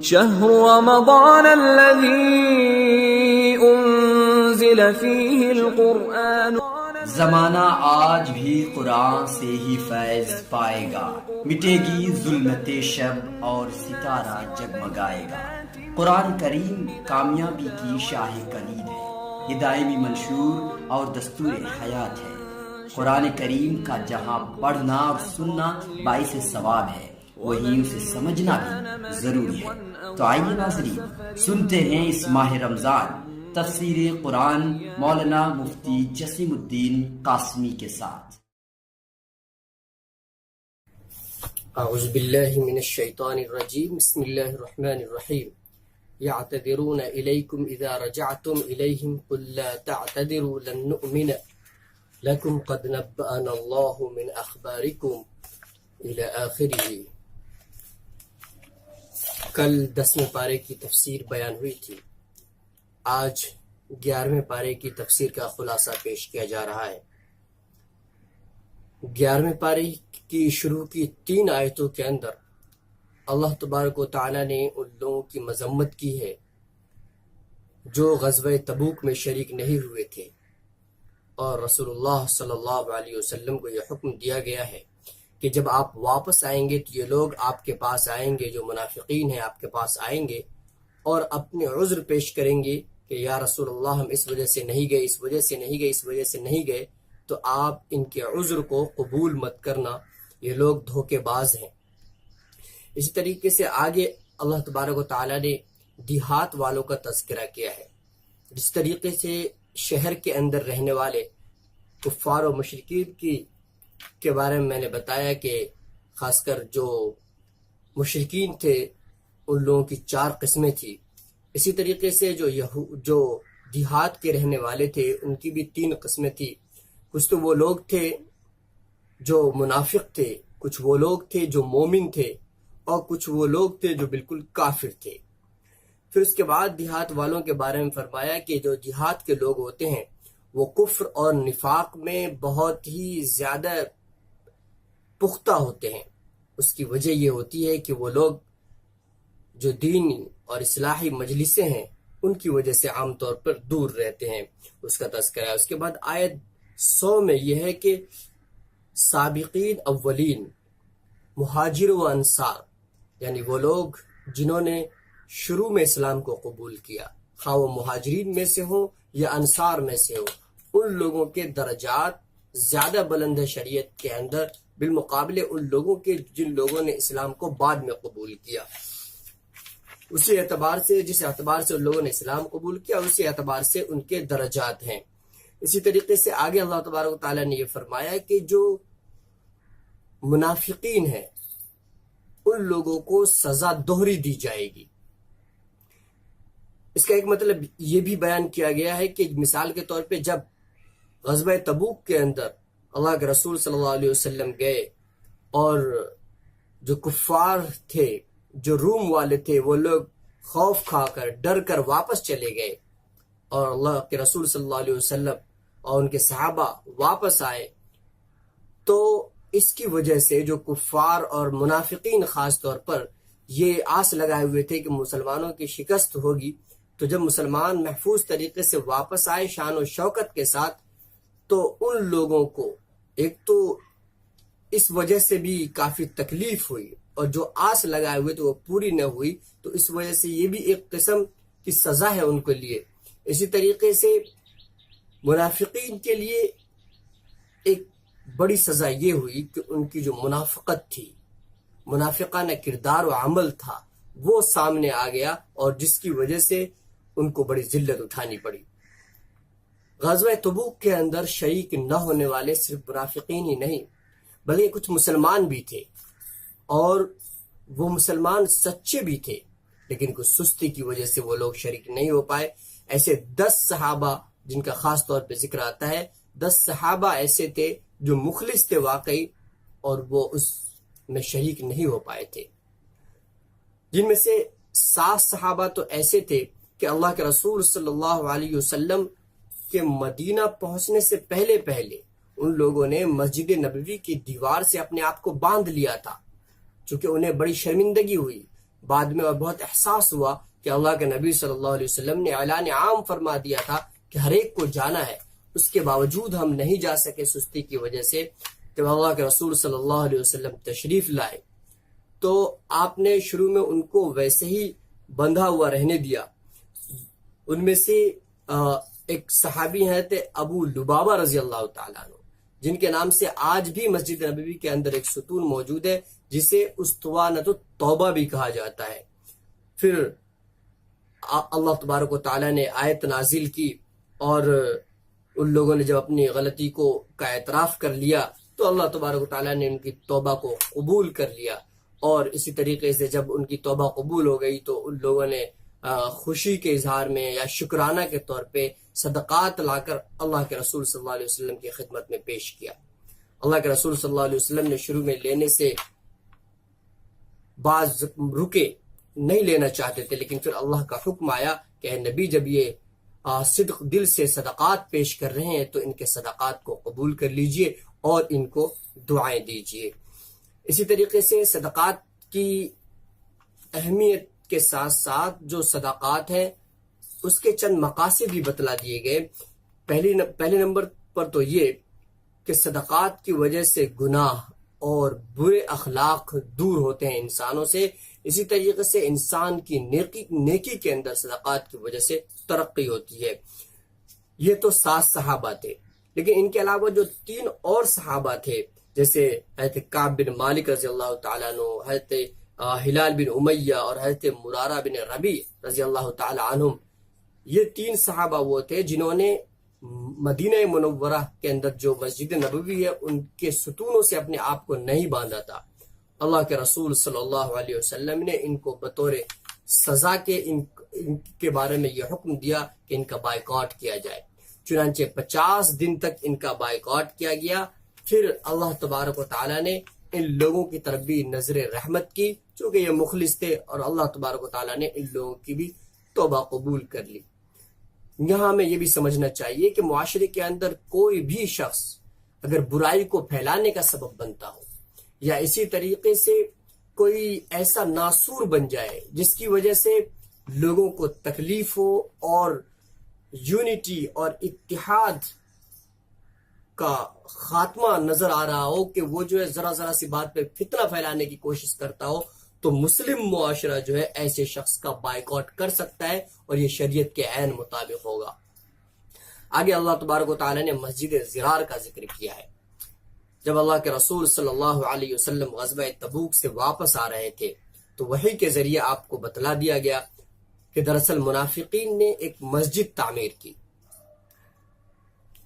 شهر رمضان الذي انزل فيه القرآن زمانہ آج بھی قرآن سے ہی فیض پائے گا، مٹے گی ظلمت شب اور ستارہ جگمگائے گا۔ قرآن کریم کامیابی کی شاہ کلید ہے، یہ دائمی منشور اور دستور حیات ہے۔ قرآن کریم کا جہاں پڑھنا اور سننا باعث ثواب ہے، وہیں اسے سمجھنا بھی ضروری ہے۔ تو آئیے ناظرین سنتے ہیں اس ماہ رمضان تفسیر قرآن مولانا مفتی جسیم الدین قاسمی کے ساتھ۔ اعوذ باللہ من الشیطان الرجیم، بسم اللہ الرحمن الرحیم۔ یعتذرون الیکم اذا رجعتم الیہم قل لا تعتذروا لن نؤمن لکم قد نبأنا اللہ من اخبارکم الی آخرہ۔ کل 10ویں پارے کی تفسیر بیان ہوئی تھی، آج 11ویں پارے کی تفسیر کا خلاصہ پیش کیا جا رہا ہے۔ 11ویں پارے کی شروع کی 3 آیتوں کے اندر اللہ تبارک و تعالی نے ان لوگوں کی مذمت کی ہے جو غزوہ تبوک میں شریک نہیں ہوئے تھے، اور رسول اللہ صلی اللہ علیہ وسلم کو یہ حکم دیا گیا ہے کہ جب آپ واپس آئیں گے تو یہ لوگ آپ کے پاس آئیں گے، جو منافقین ہیں آپ کے پاس آئیں گے اور اپنے عذر پیش کریں گے کہ یا رسول اللہ ہم اس وجہ سے نہیں گئے، اس وجہ سے نہیں گئے، اس وجہ سے نہیں گئے، تو آپ ان کے عذر کو قبول مت کرنا، یہ لوگ دھوکے باز ہیں۔ اسی طریقے سے آگے اللہ تبارک و تعالی نے دیہات والوں کا تذکرہ کیا ہے، جس طریقے سے شہر کے اندر رہنے والے کفار و مشرکین کے بارے میں نے بتایا کہ خاص کر جو مشرکین تھے ان لوگوں کی 4 قسمیں تھی۔ اسی طریقے سے جو دیہات کے رہنے والے تھے ان کی بھی 3 قسمیں تھی۔ کچھ تو وہ لوگ تھے جو منافق تھے، کچھ وہ لوگ تھے جو مومن تھے، اور کچھ وہ لوگ تھے جو بالکل کافر تھے۔ پھر اس کے بعد دیہات والوں کے بارے میں فرمایا کہ جو دیہات کے لوگ ہوتے ہیں وہ کفر اور نفاق میں بہت ہی زیادہ پختہ ہوتے ہیں۔ اس کی وجہ یہ ہوتی ہے کہ وہ لوگ جو دینی اور اصلاحی مجلسیں ہیں ان کی وجہ سے عام طور پر دور رہتے ہیں، اس کا تذکرہ ہے۔ اس کے بعد آیت 100 میں یہ ہے کہ سابقین اولین مہاجر و انصار، یعنی وہ لوگ جنہوں نے شروع میں اسلام کو قبول کیا، خواہ وہ مہاجرین میں سے ہوں یا انصار میں سے ہوں، ان لوگوں کے درجات زیادہ بلند ہے شریعت کے اندر بالمقابلے ان لوگوں کے جن لوگوں نے اسلام کو بعد میں قبول کیا۔ اسی اعتبار سے جس اعتبار سے ان لوگوں نے اسلام قبول کیا اسی اعتبار سے ان کے درجات ہیں۔ اسی طریقے سے آگے اللہ تبارک و تعالیٰ نے یہ فرمایا کہ جو منافقین ہیں ان لوگوں کو سزا دوہری دی جائے گی۔ اس کا ایک مطلب یہ بھی بیان کیا گیا ہے کہ مثال کے طور پہ جب غزوہ تبوک کے اندر اللہ کے رسول صلی اللہ علیہ وسلم گئے اور جو کفار تھے، جو روم والے تھے، وہ لوگ خوف کھا کر ڈر کر واپس چلے گئے، اور اللہ کے رسول صلی اللہ علیہ وسلم اور ان کے صحابہ واپس آئے، تو اس کی وجہ سے جو کفار اور منافقین خاص طور پر یہ آس لگائے ہوئے تھے کہ مسلمانوں کی شکست ہوگی، تو جب مسلمان محفوظ طریقے سے واپس آئے شان و شوکت کے ساتھ، تو ان لوگوں کو ایک تو اس وجہ سے بھی کافی تکلیف ہوئی، اور جو آس لگائے ہوئے تو وہ پوری نہ ہوئی، تو اس وجہ سے یہ بھی ایک قسم کی سزا ہے ان کے لیے۔ اسی طریقے سے منافقین کے لیے ایک بڑی سزا یہ ہوئی کہ ان کی جو منافقت تھی، منافقانہ کردار و عمل تھا، وہ سامنے آ گیا، اور جس کی وجہ سے ان کو بڑی ذلت اٹھانی پڑی۔ غزوہ تبوک کے اندر شریک نہ ہونے والے صرف منافقین ہی نہیں بلکہ کچھ مسلمان بھی تھے، اور وہ مسلمان سچے بھی تھے، لیکن کچھ سستی کی وجہ سے وہ لوگ شریک نہیں ہو پائے۔ ایسے 10 صحابہ جن کا خاص طور پہ ذکر آتا ہے، 10 صحابہ ایسے تھے جو مخلص تھے واقعی، اور وہ اس میں شریک نہیں ہو پائے تھے، جن میں سے 7 صحابہ تو ایسے تھے کہ اللہ کے رسول صلی اللہ علیہ وسلم کہ مدینہ پہنچنے سے پہلے ان لوگوں نے مسجد نبوی کی دیوار سے اپنے آپ کو باندھ لیا تھا، چونکہ انہیں بڑی شرمندگی ہوئی بعد میں، اور بہت احساس ہوا کہ اللہ کے نبی صلی اللہ علیہ وسلم نے اعلان عام فرما دیا تھا کہ ہر ایک کو جانا ہے، اس کے باوجود ہم نہیں جا سکے سستی کی وجہ سے۔ جب اللہ کے رسول صلی اللہ علیہ وسلم تشریف لائے تو آپ نے شروع میں ان کو ویسے ہی بندھا ہوا رہنے دیا۔ ان میں سے ایک صحابی ہیں تھے ابو لبابہ رضی اللہ تعالیٰ عنہ، جن کے نام سے آج بھی مسجد نبوی کے اندر ایک ستون موجود ہے جسے اسطوانۃ التوبہ بھی کہا جاتا ہے۔ پھر اللہ تبارک و تعالیٰ نے آیت نازل کی اور ان لوگوں نے جب اپنی غلطی کا اعتراف کر لیا تو اللہ تبارک و تعالیٰ نے ان کی توبہ کو قبول کر لیا، اور اسی طریقے سے جب ان کی توبہ قبول ہو گئی تو ان لوگوں نے خوشی کے اظہار میں یا شکرانہ کے طور پہ صدقات لا کر اللہ کے رسول صلی اللہ علیہ وسلم کی خدمت میں پیش کیا۔ اللہ کے رسول صلی اللہ علیہ وسلم نے شروع میں لینے سے بعض رکے، نہیں لینا چاہتے تھے، لیکن پھر اللہ کا حکم آیا کہ اے نبی، جب یہ صدق دل سے صدقات پیش کر رہے ہیں تو ان کے صدقات کو قبول کر لیجئے اور ان کو دعائیں دیجئے۔ اسی طریقے سے صدقات کی اہمیت کے ساتھ ساتھ جو صدقات ہیں اس کے چند مقاصد بھی بتلا دیے گئے۔ پہلے نمبر پر تو یہ کہ صدقات کی وجہ سے گناہ اور برے اخلاق دور ہوتے ہیں انسانوں سے، اسی طریقے سے انسان کی نیکی کے اندر صدقات کی وجہ سے ترقی ہوتی ہے۔ یہ تو 7 صحابہ تھے، لیکن ان کے علاوہ جو 3 اور صحابہ تھے، جیسے حضرت کعب بن مالک رضی اللہ تعالیٰ عنہ، حضرت ہلال بن امیہ اور حضرت مرارہ بن ربیع رضی اللہ تعالیٰ عنہم، یہ 3 صحابہ وہ تھے جنہوں نے مدینہ منورہ کے اندر جو مسجد نبوی ہے ان کے ستونوں سے اپنے آپ کو نہیں باندھا تھا۔ اللہ کے رسول صلی اللہ علیہ وسلم نے ان کو بطور سزا کے ان کے بارے میں یہ حکم دیا کہ ان کا بائیکاٹ کیا جائے، چنانچہ 50 دن تک ان کا بائیکاٹ کیا گیا۔ پھر اللہ تبارک و تعالیٰ نے ان لوگوں کی طرف بھی نظر رحمت کی، چونکہ یہ مخلص تھے، اور اللہ تبارک و تعالیٰ نے ان لوگوں کی بھی توبہ قبول کر لی۔ یہاں ہمیں یہ بھی سمجھنا چاہیے کہ معاشرے کے اندر کوئی بھی شخص اگر برائی کو پھیلانے کا سبب بنتا ہو، یا اسی طریقے سے کوئی ایسا ناسور بن جائے جس کی وجہ سے لوگوں کو تکلیف ہو اور یونٹی اور اتحاد کا خاتمہ نظر آ رہا ہو، کہ وہ جو ہے ذرا ذرا سی بات پہ فتنہ پھیلانے کی کوشش کرتا ہو، تو مسلم معاشرہ جو ہے ایسے شخص کا بائیکاٹ کر سکتا ہے، اور یہ شریعت کے عین مطابق ہوگا۔ آگے اللہ تبارک و تعالیٰ نے مسجد ضرار کا ذکر کیا ہے۔ جب اللہ کے رسول صلی اللہ علیہ وسلم غزوہ تبوک سے واپس آ رہے تھے تو وحی کے ذریعے آپ کو بتلا دیا گیا کہ دراصل منافقین نے ایک مسجد تعمیر کی،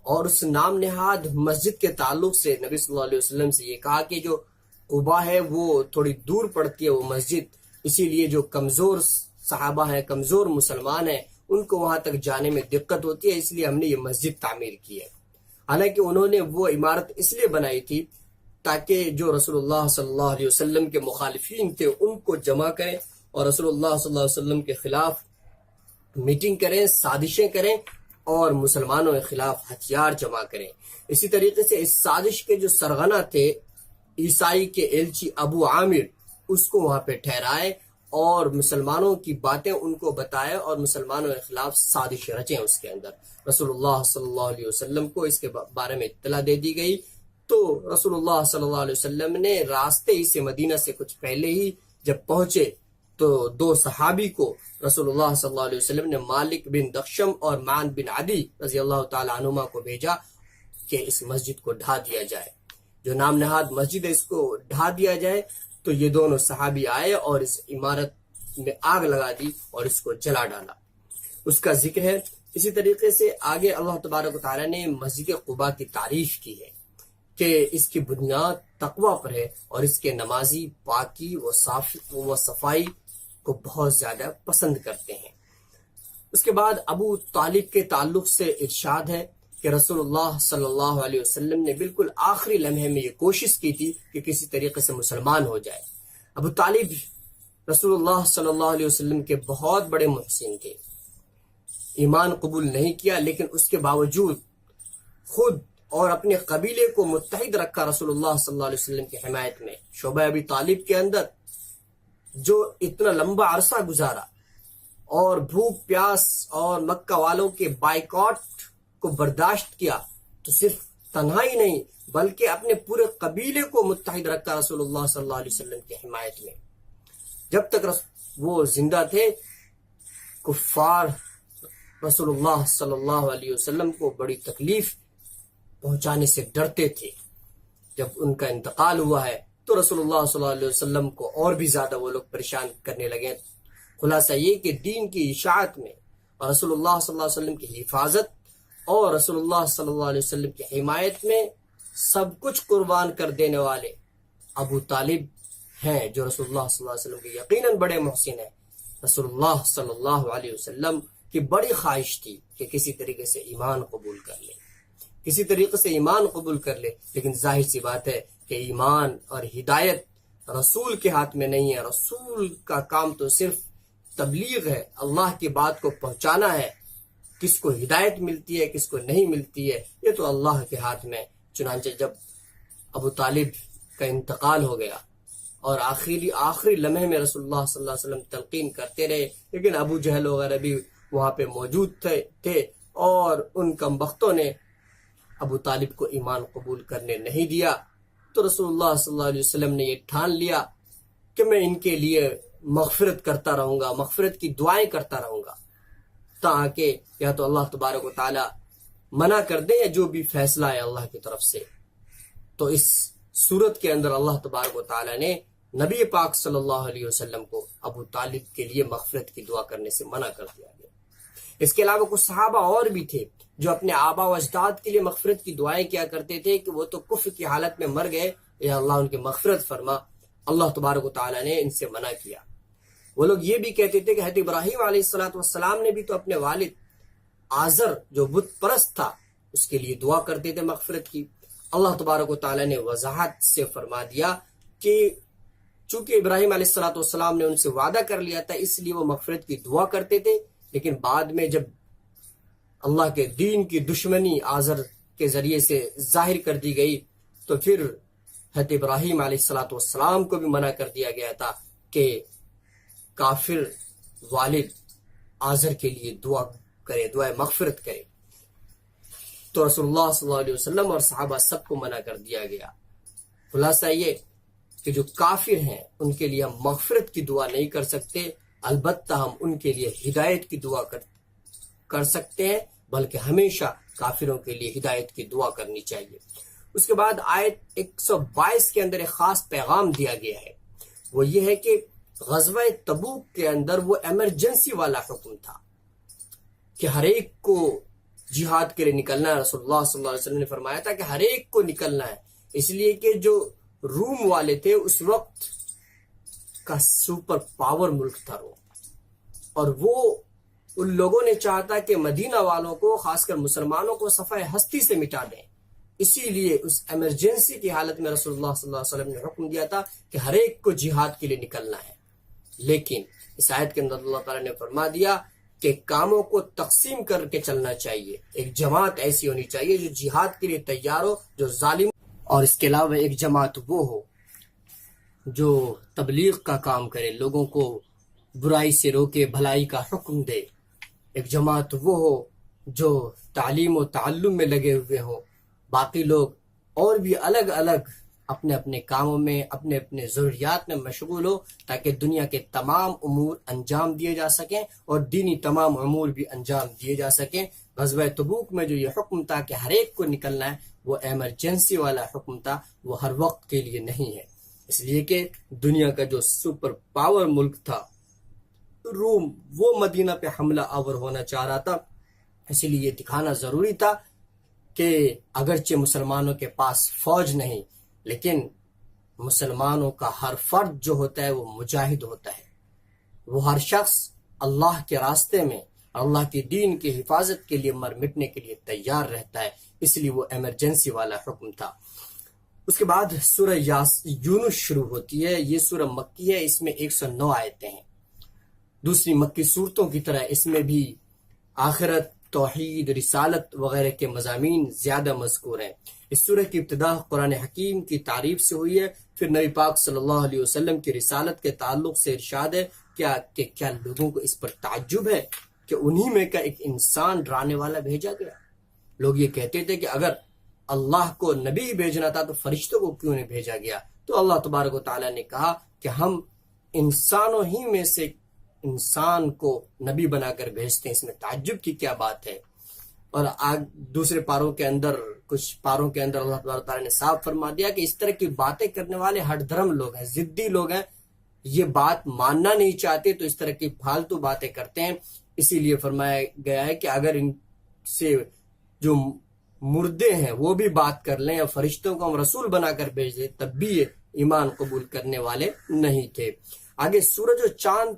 اور اس نام نہاد مسجد کے تعلق سے نبی صلی اللہ علیہ وسلم سے یہ کہا کہ جو قبا ہے وہ تھوڑی دور پڑتی ہے وہ مسجد، اسی لیے جو کمزور صحابہ ہیں، کمزور مسلمان ہیں، ان کو وہاں تک جانے میں دقت ہوتی ہے، اس لیے ہم نے یہ مسجد تعمیر کی ہے۔ حالانکہ انہوں نے وہ عمارت اس لیے بنائی تھی تاکہ جو رسول اللہ صلی اللہ علیہ وسلم کے مخالفین تھے ان کو جمع کریں، اور رسول اللہ صلی اللہ علیہ وسلم کے خلاف میٹنگ کریں، سازشیں کریں، اور مسلمانوں کے خلاف ہتھیار جمع کریں۔ اسی طریقے سے اس سازش کے جو سرغنہ تھے عیسائی کے ایلچی ابو عامر، اس کو وہاں پہ ٹھہرائے اور مسلمانوں کی باتیں ان کو بتائے، اور مسلمانوں کے خلاف سازش رچیں اس کے اندر۔ رسول اللہ صلی اللہ علیہ وسلم کو اس کے بارے میں اطلاع دے دی گئی، تو رسول اللہ صلی اللہ علیہ وسلم نے راستے ہی سے مدینہ سے کچھ پہلے ہی جب پہنچے تو 2 صحابی کو رسول اللہ صلی اللہ علیہ وسلم نے مالک بن دخشم اور معن بن عدی رضی اللہ تعالی عنہما کو بھیجا کہ اس مسجد کو ڈھا دیا جائے، جو نام نہاد مسجد ہے اس کو ڈھا دیا جائے۔ تو یہ دونوں صحابی آئے اور اس عمارت میں آگ لگا دی اور اس کو جلا ڈالا، اس کا ذکر ہے۔ اسی طریقے سے آگے اللہ تبارک و تعالیٰ نے مسجد قباء کی تعریف کی ہے کہ اس کی بنیاد تقوی پر ہے، اور اس کے نمازی پاکی و صفائی کو بہت زیادہ پسند کرتے ہیں۔ اس کے بعد ابو طالب کے تعلق سے ارشاد ہے کہ رسول اللہ صلی اللہ علیہ وسلم نے بالکل آخری لمحے میں یہ کوشش کی تھی کہ کسی طریقے سے مسلمان ہو جائے۔ ابو طالب رسول اللہ صلی اللہ علیہ وسلم کے بہت بڑے محسن تھے، ایمان قبول نہیں کیا، لیکن اس کے باوجود خود اور اپنے قبیلے کو متحد رکھا رسول اللہ صلی اللہ علیہ وسلم کی حمایت میں۔ شعبہ ابی طالب کے اندر جو اتنا لمبا عرصہ گزارا اور بھوک پیاس اور مکہ والوں کے بائیکاٹ کو برداشت کیا، تو صرف تنہائی نہیں بلکہ اپنے پورے قبیلے کو متحد رکھا رسول اللہ صلی اللہ علیہ وسلم کی حمایت میں۔ جب تک وہ زندہ تھے کفار رسول اللہ صلی اللہ علیہ وسلم کو بڑی تکلیف پہنچانے سے ڈرتے تھے۔ جب ان کا انتقال ہوا ہے تو رسول اللہ صلی اللہ علیہ وسلم کو اور بھی زیادہ وہ لوگ پریشان کرنے لگے۔ خلاصہ یہ کہ دین کی اشاعت میں اور رسول اللہ صلی اللہ علیہ وسلم کی حفاظت اور رسول اللہ صلی اللہ علیہ وسلم کی حمایت میں سب کچھ قربان کر دینے والے ابو طالب ہیں، جو رسول اللہ صلی اللہ علیہ وسلم کے یقیناً بڑے محسن ہیں۔ رسول اللہ صلی اللہ علیہ وسلم کی بڑی خواہش تھی کہ کسی طریقے سے ایمان قبول کر لے، کسی طریقے سے ایمان قبول کر لے، لیکن ظاہر سی بات ہے کہ ایمان اور ہدایت رسول کے ہاتھ میں نہیں ہے۔ رسول کا کام تو صرف تبلیغ ہے، اللہ کی بات کو پہنچانا ہے۔ کس کو ہدایت ملتی ہے کس کو نہیں ملتی ہے یہ تو اللہ کے ہاتھ میں۔ چنانچہ جب ابو طالب کا انتقال ہو گیا اور آخری لمحے میں رسول اللہ صلی اللہ علیہ وسلم تلقین کرتے رہے، لیکن ابو جہل وغیرہ بھی وہاں پہ موجود تھے اور ان کم بختوں نے ابو طالب کو ایمان قبول کرنے نہیں دیا، تو رسول اللہ صلی اللہ علیہ وسلم نے یہ ٹھان لیا کہ میں ان کے لیے مغفرت کرتا رہوں گا، مغفرت کی دعائیں کرتا رہوں گا، تاکہ یا تو اللہ تبارک و تعالی منع کر دے یا جو بھی فیصلہ ہے اللہ کی طرف سے۔ تو اس صورت کے اندر اللہ تبارک و تعالی نے نبی پاک صلی اللہ علیہ وسلم کو ابو طالب کے لیے مغفرت کی دعا کرنے سے منع کر دیا گیا۔ اس کے علاوہ کچھ صحابہ اور بھی تھے جو اپنے آبا و اجداد کے لیے مغفرت کی دعائیں کیا کرتے تھے کہ وہ تو کفر کی حالت میں مر گئے، یا اللہ ان کی مغفرت فرما۔ اللہ تبارک و تعالی نے ان سے منع کیا۔ وہ لوگ یہ بھی کہتے تھے کہ حضرت ابراہیم علیہ السلام نے بھی تو اپنے والد آزر جو بت پرست تھا اس کے لیے دعا کرتے تھے مغفرت کی۔ اللہ تبارک و تعالی نے وضاحت سے فرما دیا کہ چونکہ ابراہیم علیہ السلام نے ان سے وعدہ کر لیا تھا اس لیے وہ مغفرت کی دعا کرتے تھے، لیکن بعد میں جب اللہ کے دین کی دشمنی آزر کے ذریعے سے ظاہر کر دی گئی تو پھر حضرت ابراہیم علیہ السلام کو بھی منع کر دیا گیا تھا کہ کافر والد آزر کے لیے دعا کرے، دعائے مغفرت کرے۔ تو رسول اللہ صلی اللہ علیہ وسلم اور صحابہ سب کو منع کر دیا گیا۔ خلاصہ یہ کہ جو کافر ہیں ان کے لیے ہم مغفرت کی دعا نہیں کر سکتے، البتہ ہم ان کے لیے ہدایت کی دعا کر سکتے ہیں، بلکہ ہمیشہ کافروں کے لیے ہدایت کی دعا کرنی چاہیے۔ اس کے بعد آیت 122 کے اندر ایک خاص پیغام دیا گیا ہے، وہ یہ ہے کہ غزوہ تبوک کے اندر وہ ایمرجنسی والا حکم تھا کہ ہر ایک کو جہاد کے لیے نکلنا ہے۔ رسول اللہ صلی اللہ علیہ وسلم نے فرمایا تھا کہ ہر ایک کو نکلنا ہے، اس لیے کہ جو روم والے تھے اس وقت کا سپر پاور ملک تھا روم، اور وہ ان لوگوں نے چاہتا کہ مدینہ والوں کو خاص کر مسلمانوں کو صفحہ ہستی سے مٹا دیں۔ اسی لیے اس ایمرجنسی کی حالت میں رسول اللہ صلی اللہ علیہ وسلم نے حکم دیا تھا کہ ہر ایک کو جہاد کے لیے نکلنا ہے۔ لیکن اس آیت کے اندر اللہ تعالیٰ نے فرما دیا کہ کاموں کو تقسیم کر کے چلنا چاہیے، ایک جماعت ایسی ہونی چاہیے جو جہاد کے لیے تیار ہو، جو ظالم، اور اس کے علاوہ ایک جماعت وہ ہو جو تبلیغ کا کام کرے، لوگوں کو برائی سے روکے، بھلائی کا حکم دے۔ ایک جماعت وہ ہو جو تعلیم و تعلم میں لگے ہوئے ہوں، باقی لوگ اور بھی الگ الگ اپنے اپنے کاموں میں اپنے اپنے ضروریات میں مشغول ہو، تاکہ دنیا کے تمام امور انجام دیے جا سکیں اور دینی تمام امور بھی انجام دیے جا سکیں۔ غزوہ تبوک میں جو یہ حکم تھا کہ ہر ایک کو نکلنا ہے، وہ ایمرجنسی والا حکم تھا، وہ ہر وقت کے لیے نہیں ہے، اس لیے کہ دنیا کا جو سپر پاور ملک تھا روم، وہ مدینہ پہ حملہ آور ہونا چاہ رہا تھا، اسی لیے یہ دکھانا ضروری تھا کہ اگرچہ مسلمانوں کے پاس فوج نہیں، لیکن مسلمانوں کا ہر فرد جو ہوتا ہے وہ مجاہد ہوتا ہے، وہ ہر شخص اللہ کے راستے میں اللہ کے دین کی حفاظت کے لیے مر مٹنے کے لیے تیار رہتا ہے، اس لیے وہ ایمرجنسی والا حکم تھا۔ اس کے بعد سورہ یونس شروع ہوتی ہے، یہ سورہ مکی ہے، اس میں 109 آیتیں ہیں۔ دوسری مکی صورتوں کی طرح اس میں بھی آخرت، توحید، رسالت وغیرہ کے مضامین زیادہ مذکور ہیں۔ اس سورہ کی ابتدا قرآن حکیم کی تعریف سے ہوئی ہے، پھر نبی پاک صلی اللہ علیہ وسلم کی رسالت کے تعلق سے ارشاد ہے کیا لوگوں کو اس پر تعجب ہے کہ انہی میں کا ایک انسان ڈرانے والا بھیجا گیا۔ لوگ یہ کہتے تھے کہ اگر اللہ کو نبی بھیجنا تھا تو فرشتوں کو کیوں نہیں بھیجا گیا؟ تو اللہ تبارک و تعالیٰ نے کہا کہ ہم انسانوں ہی میں سے انسان کو نبی بنا کر بھیجتے ہیں، اس میں تعجب کی کیا بات ہے؟ اور دوسرے پاروں کے اندر کچھ پاروں کے اندر اللہ تبارک و تعالیٰ نے صاف فرما دیا کہ اس طرح کی باتیں کرنے والے ہٹ دھرم لوگ ہیں، ضدی لوگ ہیں، یہ بات ماننا نہیں چاہتے تو اس طرح کی فالتو باتیں کرتے ہیں۔ اسی لیے فرمایا گیا ہے کہ اگر ان سے جو مردے ہیں وہ بھی بات کر لیں اور فرشتوں کو ہم رسول بنا کر بھیج دیں تب بھی یہ ایمان قبول کرنے والے نہیں تھے۔ آگے سورج و چاند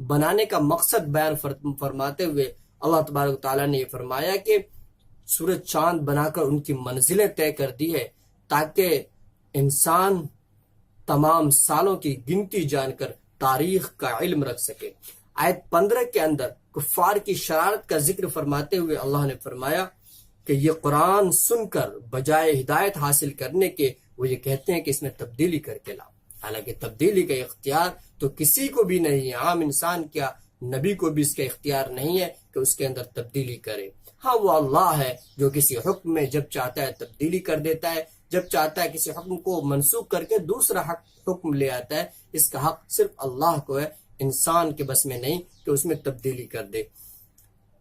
بنانے کا مقصد بیان فرماتے ہوئے اللہ تبارک و تعالیٰ نے یہ فرمایا کہ سورج چاند بنا کر ان کی منزلیں طے کر دی ہے تاکہ انسان تمام سالوں کی گنتی جان کر تاریخ کا علم رکھ سکے۔ آیت 15 کے اندر کفار کی شرارت کا ذکر فرماتے ہوئے اللہ نے فرمایا کہ یہ قرآن سن کر بجائے ہدایت حاصل کرنے کے وہ یہ کہتے ہیں کہ اس میں تبدیلی کر کے لاؤ، حالانکہ تبدیلی کا اختیار تو کسی کو بھی نہیں ہے، عام انسان کیا نبی کو بھی اس کا اختیار نہیں ہے کہ اس کے اندر تبدیلی کرے۔ ہاں وہ اللہ ہے جو کسی حکم میں جب چاہتا ہے تبدیلی کر دیتا ہے، جب چاہتا ہے کسی حکم کو منسوخ کر کے دوسرا حکم لے آتا ہے۔ اس کا حق صرف اللہ کو ہے، انسان کے بس میں نہیں کہ اس میں تبدیلی کر دے۔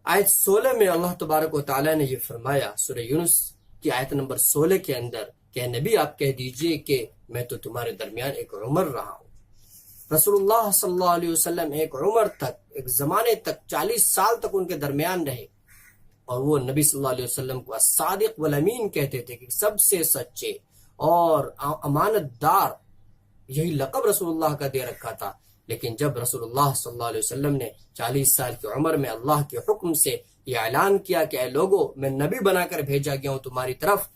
آیت 16 میں اللہ تبارک و تعالیٰ نے یہ فرمایا، سورہ یونس کی آیت نمبر 16 کے اندر کہ نبی آپ کہہ دیجئے کہ میں تو تمہارے درمیان ایک عمر رہا ہوں۔ رسول اللہ صلی اللہ علیہ وسلم ایک عمر تک، ایک زمانے تک 40 سال تک ان کے درمیان رہے، اور وہ نبی صلی اللہ علیہ وسلم کو الصادق والامین کہتے تھے کہ سب سے سچے اور امانت دار، یہی لقب رسول اللہ کا دے رکھا تھا۔ لیکن جب رسول اللہ صلی اللہ علیہ وسلم نے 40 سال کی عمر میں اللہ کے حکم سے یہ اعلان کیا کہ اے لوگوں میں نبی بنا کر بھیجا گیا ہوں تمہاری طرف،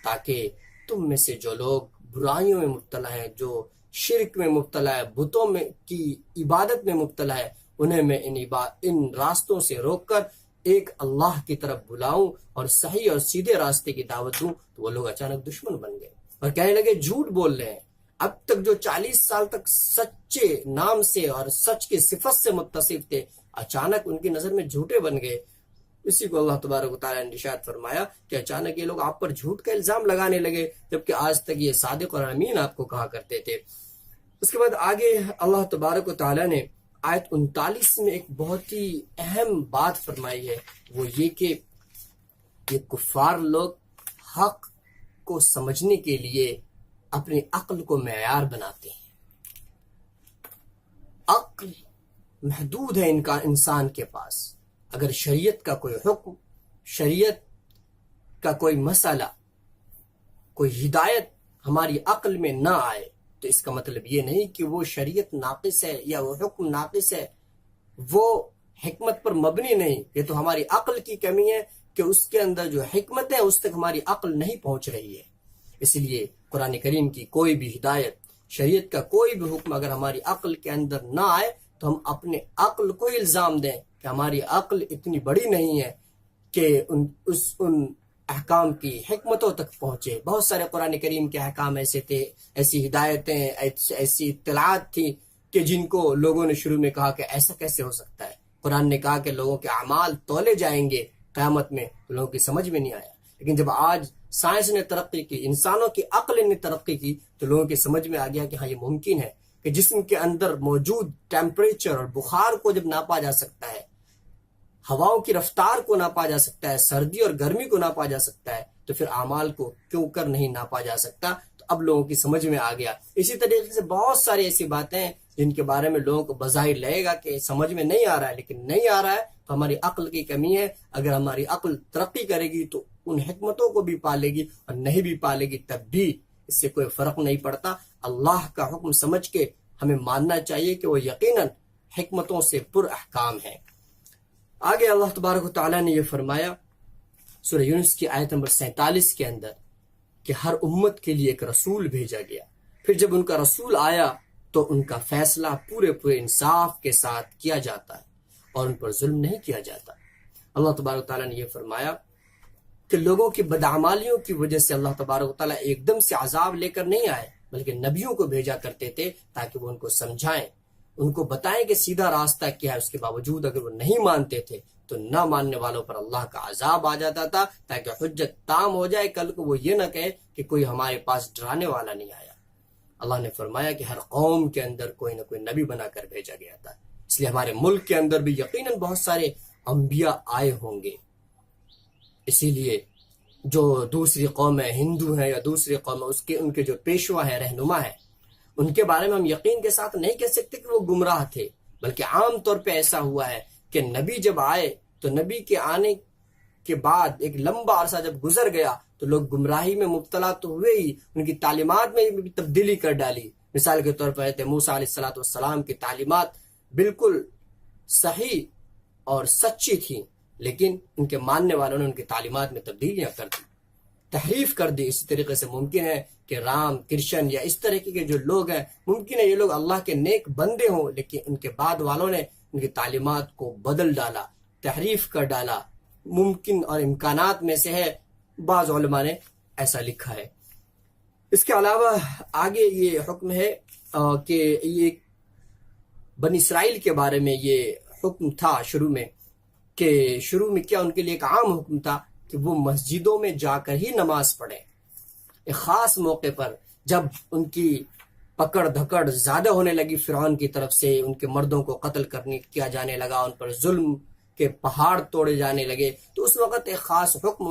تاکہ تم میں سے جو لوگ برائیوں میں مبتلا ہیں، جو شرک میں مبتلا ہے، بتوں میں کی عبادت میں مبتلا ہے، انہیں میں ان راستوں سے روک کر ایک اللہ کی طرف بلاؤں اور صحیح اور سیدھے راستے کی دعوت دوں۔ تو وہ لوگ اچانک دشمن بن گئے اور کہنے لگے جھوٹ بول رہے ہیں۔ اب تک جو 40 سال تک سچے نام سے اور سچ کی صفت سے متصف تھے، اچانک ان کی نظر میں جھوٹے بن گئے۔ اسی کو اللہ تبارک و تعالیٰ نے ارشاد فرمایا کہ اچانک یہ لوگ آپ پر جھوٹ کا الزام لگانے لگے، جبکہ آج تک یہ صادق اور امین آپ کو کہا کرتے تھے۔ اس کے بعد آگے اللہ تبارک و تعالیٰ نے آیت 39 میں ایک بہت ہی اہم بات فرمائی ہے، وہ یہ کہ یہ کفار لوگ حق کو سمجھنے کے لیے اپنی عقل کو معیار بناتے ہیں۔ عقل محدود ہے انسان کے پاس۔ اگر شریعت کا کوئی حکم، شریعت کا کوئی مسئلہ، کوئی ہدایت ہماری عقل میں نہ آئے تو اس کا مطلب یہ نہیں کہ وہ شریعت ناقص ہے یا وہ حکم ناقص ہے، وہ حکمت پر مبنی نہیں، یہ تو ہماری عقل کی کمی ہے کہ اس کے اندر جو حکمت ہے اس تک ہماری عقل نہیں پہنچ رہی ہے۔ اس لیے قرآن کریم کی کوئی بھی ہدایت، شریعت کا کوئی بھی حکم اگر ہماری عقل کے اندر نہ آئے تو ہم اپنے عقل کو الزام دیں کہ ہماری عقل اتنی بڑی نہیں ہے کہ ان احکام کی حکمتوں تک پہنچے۔ بہت سارے قرآن کریم کے احکام ایسے تھے، ایسی ہدایتیں، ایسی اطلاعات تھی کہ جن کو لوگوں نے شروع میں کہا کہ ایسا کیسے ہو سکتا ہے۔ قرآن نے کہا کہ لوگوں کے اعمال تولے جائیں گے قیامت میں، لوگوں کی سمجھ میں نہیں آیا۔ لیکن جب آج سائنس نے ترقی کی، انسانوں کی عقل نے ترقی کی، تو لوگوں کی سمجھ میں آ گیا کہ ہاں یہ ممکن ہے کہ جسم کے اندر موجود ٹیمپریچر اور بخار کو جب ناپا جا سکتا ہے، ہواؤں کی رفتار کو ناپا جا سکتا ہے، سردی اور گرمی کو ناپا جا سکتا ہے، تو پھر اعمال کو کیوں کر نہیں ناپا جا سکتا؟ تو اب لوگوں کی سمجھ میں آ گیا۔ اسی طریقے سے بہت ساری ایسی باتیں ہیں جن کے بارے میں لوگوں کو بظاہر لگے گا کہ سمجھ میں نہیں آ رہا ہے، لیکن نہیں آ رہا ہے تو ہماری عقل کی کمی ہے۔ اگر ہماری عقل ترقی کرے گی تو ان حکمتوں کو بھی پالے گی، اور نہیں بھی پالے گی تب بھی اس سے کوئی فرق نہیں پڑتا۔ اللہ کا حکم سمجھ کے ہمیں ماننا چاہیے کہ وہ یقیناً حکمتوں سے پر احکام ہے۔ آگے اللہ تبارک و تعالیٰ نے یہ فرمایا سورہ یونس کی آیت نمبر 47 کے اندر کہ ہر امت کے لیے ایک رسول بھیجا گیا، پھر جب ان کا رسول آیا تو ان کا فیصلہ پورے انصاف کے ساتھ کیا جاتا ہے اور ان پر ظلم نہیں کیا جاتا۔ اللہ تبارک و تعالیٰ نے یہ فرمایا کہ لوگوں کی بدعمالیوں کی وجہ سے اللہ تبارک و تعالیٰ ایک دم سے عذاب لے کر نہیں آئے، بلکہ نبیوں کو بھیجا کرتے تھے تاکہ وہ ان کو سمجھائیں، ان کو بتائیں کہ سیدھا راستہ کیا ہے۔ اس کے باوجود اگر وہ نہیں مانتے تھے تو نہ ماننے والوں پر اللہ کا عذاب آ جاتا تھا، تاکہ حجت تام ہو جائے، کل کو وہ یہ نہ کہے کہ کوئی ہمارے پاس ڈرانے والا نہیں آیا۔ اللہ نے فرمایا کہ ہر قوم کے اندر کوئی نہ کوئی نبی بنا کر بھیجا گیا تھا، اس لیے ہمارے ملک کے اندر بھی یقیناً بہت سارے انبیاء آئے ہوں گے۔ اسی لیے جو دوسری قوم ہے، ہندو ہیں یا دوسری قوم ہے، ان کے جو پیشوا ہیں، رہنما ہیں، ان کے بارے میں ہم یقین کے ساتھ نہیں کہہ سکتے کہ وہ گمراہ تھے، بلکہ عام طور پہ ایسا ہوا ہے کہ نبی جب آئے تو نبی کے آنے کے بعد ایک لمبا عرصہ جب گزر گیا تو لوگ گمراہی میں مبتلا تو ہوئے ہی، ان کی تعلیمات میں بھی تبدیلی کر ڈالی۔ مثال کے طور پر حضرت موسیٰ علیہ السلام کی تعلیمات بالکل صحیح اور سچی تھیں، لیکن ان کے ماننے والوں نے ان کی تعلیمات میں تبدیلیاں کر دی، تحریف کر دی۔ اسی طریقے سے ممکن ہے کہ رام، کرشن یا اس طرح کے جو لوگ ہیں، ممکن ہے یہ لوگ اللہ کے نیک بندے ہوں، لیکن ان کے بعد والوں نے ان کی تعلیمات کو بدل ڈالا، تحریف کر ڈالا۔ ممکن اور امکانات میں سے ہے، بعض علماء نے ایسا لکھا ہے۔ اس کے علاوہ آگے یہ حکم ہے کہ یہ بنی اسرائیل کے بارے میں یہ حکم تھا شروع میں کیا ان کے لیے ایک عام حکم تھا کہ وہ مسجدوں میں جا کر ہی نماز پڑھیں۔ ایک خاص موقع پر جب ان کی پکڑ دھکڑ زیادہ ہونے لگی فرعون کی طرف سے، ان کے مردوں کو قتل کیا جانے لگا، ان پر ظلم کے پہاڑ توڑے جانے لگے، تو اس وقت ایک خاص حکم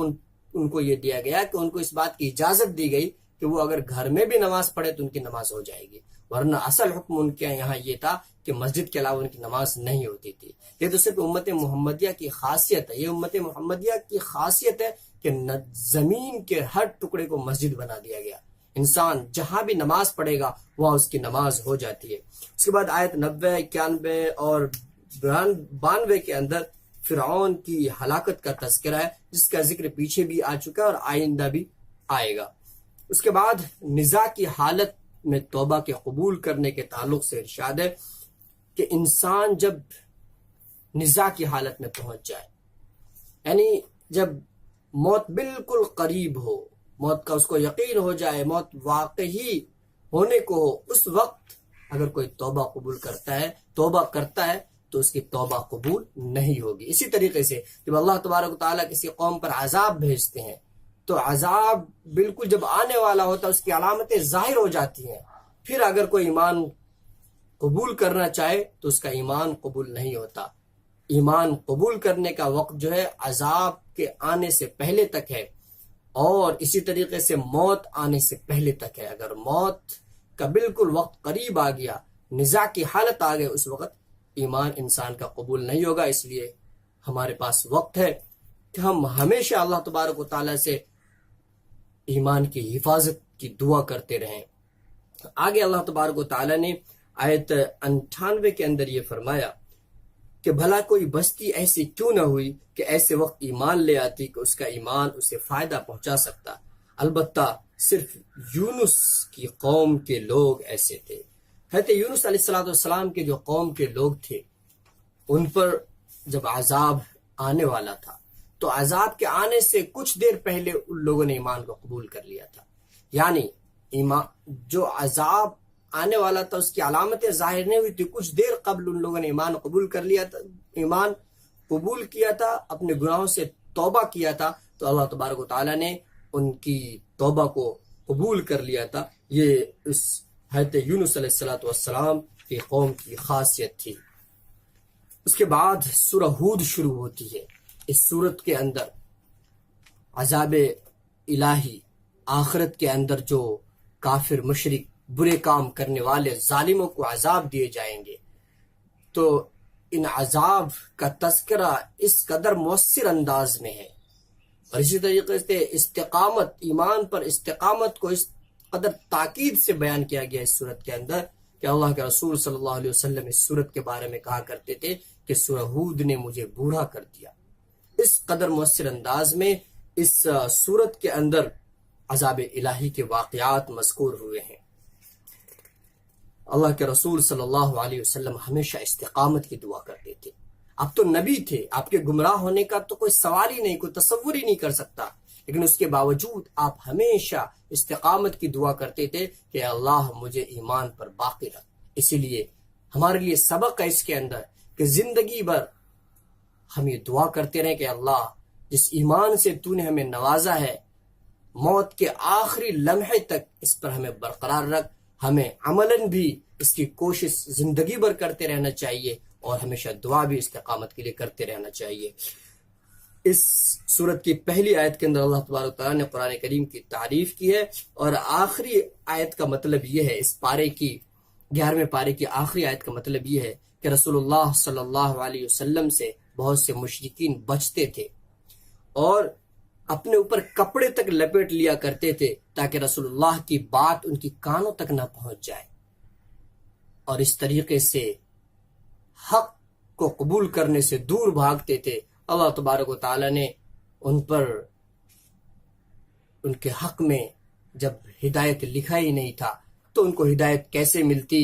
ان کو یہ دیا گیا کہ ان کو اس بات کی اجازت دی گئی کہ وہ اگر گھر میں بھی نماز پڑھے تو ان کی نماز ہو جائے گی، ورنہ اصل حکم ان کے یہاں یہ تھا کہ مسجد کے علاوہ ان کی نماز نہیں ہوتی تھی۔ یہ تو صرف امت محمدیہ کی خاصیت ہے، یہ امت محمدیہ کی خاصیت ہے کہ زمین کے ہر ٹکڑے کو مسجد بنا دیا گیا، انسان جہاں بھی نماز پڑھے گا وہاں اس کی نماز ہو جاتی ہے۔ اس کے بعد آیت 90، 91 اور 92 کے اندر فرعون کی ہلاکت کا تذکرہ ہے، جس کا ذکر پیچھے بھی آ چکا ہے اور آئندہ بھی آئے گا۔ اس کے بعد نزاع کی حالت میں توبہ کے قبول کرنے کے تعلق سے ارشاد ہے کہ انسان جب نزاع کی حالت میں پہنچ جائے، یعنی جب موت بالکل قریب ہو، موت کا اس کو یقین ہو جائے، موت واقعی ہونے کو ہو، اس وقت اگر کوئی توبہ قبول توبہ کرتا ہے تو اس کی توبہ قبول نہیں ہوگی۔ اسی طریقے سے جب اللہ تبارک و تعالیٰ کسی قوم پر عذاب بھیجتے ہیں تو عذاب بالکل جب آنے والا ہوتا ہے اس کی علامتیں ظاہر ہو جاتی ہیں، پھر اگر کوئی ایمان قبول کرنا چاہے تو اس کا ایمان قبول نہیں ہوتا۔ ایمان قبول کرنے کا وقت جو ہے عذاب کے آنے سے پہلے تک ہے، اور اسی طریقے سے موت آنے سے پہلے تک ہے۔ اگر موت کا بالکل وقت قریب آ گیا، نزاع کی حالت آ گئے، اس وقت ایمان انسان کا قبول نہیں ہوگا۔ اس لیے ہمارے پاس وقت ہے کہ ہم ہمیشہ اللہ تبارک و تعالیٰ سے ایمان کی حفاظت کی دعا کرتے رہیں۔ آگے اللہ تبارک و تعالیٰ نے آیت 98 کے اندر یہ فرمایا کہ بھلا کوئی بستی ایسی کیوں نہ ہوئی کہ ایسے وقت ایمان لے آتی کہ اس کا ایمان اسے فائدہ پہنچا سکتا، البتہ صرف یونس کی قوم کے لوگ ایسے تھے۔ حضرت یونس علیہ السلام کے جو قوم کے لوگ تھے، ان پر جب عذاب آنے والا تھا تو عذاب کے آنے سے کچھ دیر پہلے ان لوگوں نے ایمان کو قبول کر لیا تھا، یعنی جو عذاب آنے والا تھا اس کی علامتیں ظاہر نہیں ہوئی تھی، کچھ دیر قبل ان لوگوں نے ایمان قبول کر لیا تھا، ایمان قبول کیا تھا، اپنے گناہوں سے توبہ کیا تھا، تو اللہ تبارک و تعالیٰ نے ان کی توبہ کو قبول کر لیا تھا۔ یہ اس حضرت یونس علیہ السلام کی قوم کی خاصیت تھی۔ اس کے بعد سورہ ہود شروع ہوتی ہے۔ اس سورت کے اندر عذاب الہی، آخرت کے اندر جو کافر مشرک برے کام کرنے والے ظالموں کو عذاب دیے جائیں گے، تو ان عذاب کا تذکرہ اس قدر مؤثر انداز میں ہے، اور اسی طریقے سے استقامت، ایمان پر استقامت کو اس قدر تاکید سے بیان کیا گیا اس صورت کے اندر کہ اللہ کے رسول صلی اللہ علیہ وسلم اس صورت کے بارے میں کہا کرتے تھے کہ سورہ ہود نے مجھے بوڑھا کر دیا۔ اس قدر مؤثر انداز میں اس صورت کے اندر عذاب الہی کے واقعات مذکور ہوئے ہیں۔ اللہ کے رسول صلی اللہ علیہ وسلم ہمیشہ استقامت کی دعا کرتے تھے، آپ تو نبی تھے، آپ کے گمراہ ہونے کا تو کوئی سوال ہی نہیں، کوئی تصور ہی نہیں کر سکتا، لیکن اس کے باوجود آپ ہمیشہ استقامت کی دعا کرتے تھے کہ اللہ مجھے ایمان پر باقی رکھ۔ اسی لیے ہمارے لیے سبق ہے اس کے اندر کہ زندگی بھر ہم یہ دعا کرتے رہیں کہ اللہ جس ایمان سے تو نے ہمیں نوازا ہے، موت کے آخری لمحے تک اس پر ہمیں برقرار رکھ۔ ہمیں عملاً بھی اس کی کوشش زندگی بھر کرتے رہنا چاہیے اور ہمیشہ دعا بھی استقامت کے لیے کرتے رہنا چاہیے۔ اس سورت کی پہلی آیت کے اندر اللہ تبارک و تعالیٰ نے قرآن کریم کی تعریف کی ہے، اور آخری آیت کا مطلب یہ ہے، اس پارے کی 11ویں پارے کی آخری آیت کا مطلب یہ ہے کہ رسول اللہ صلی اللہ علیہ وسلم سے بہت سے مشرکین بچتے تھے اور اپنے اوپر کپڑے تک لپیٹ لیا کرتے تھے تاکہ رسول اللہ کی بات ان کی کانوں تک نہ پہنچ جائے، اور اس طریقے سے حق کو قبول کرنے سے دور بھاگتے تھے۔ اللہ تبارک و تعالیٰ نے ان پر ان کے حق میں جب ہدایت لکھا ہی نہیں تھا تو ان کو ہدایت کیسے ملتی؟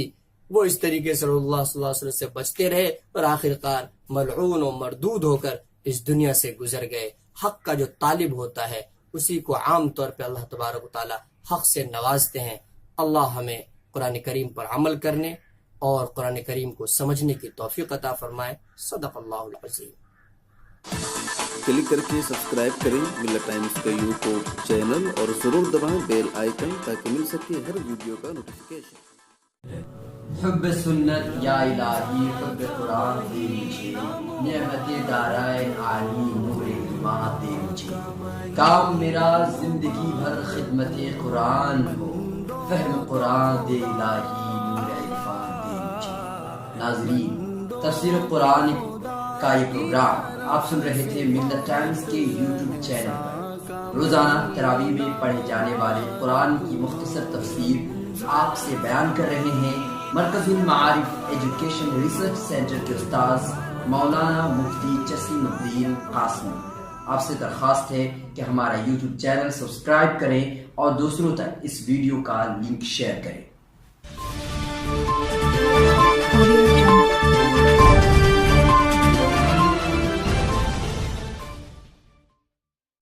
وہ اس طریقے سے رسول اللہ صلی اللہ علیہ وسلم سے بچتے رہے اور آخرکار ملعون و مردود ہو کر اس دنیا سے گزر گئے۔ حق کا جو طالب ہوتا ہے اسی کو عام طور پہ اللہ تبارک و تعالیٰ حق سے نوازتے ہیں۔ اللہ ہمیں قرآن کریم پر عمل کرنے اور قرآن کریم کو سمجھنے کی توفیق عطا فرمائے۔ صدق اللہ العظیم۔ کلک کر کے سبسکرائب کریں ملت ٹائمز کا یوٹیوب چینل اور ضرور دبائیں بیل آئیکن تاکہ مل سکے ہر ویڈیو کا نوٹیفیکیشن۔ حب سنت یا الہی حب قرآن دے مجھے، نعمت دارائن عالی نور ایمان دے مجھے، کام میرا زندگی بھر خدمت قرآن ہو، فہم قرآن دے الہی نور عرفان دے مجھے۔ ناظرین، تفسیر قرآن کا یہ پروگرام آپ سن رہے تھے ملت ٹائمز کے یوٹیوب چینل پر۔ روزانہ تراویح میں پڑھے جانے والے قرآن کی مختصر تفسیر آپ سے بیان کر رہے ہیں مرکز المعارف ایجوکیشن ریسرچ سینٹر کے استاذ مولانا مفتی جسیم الدین قاسمی۔ آپ سے درخواست ہے کہ ہمارا یوٹیوب چینل سبسکرائب کریں اور دوسروں تک اس ویڈیو کا لنک شیئر کریں۔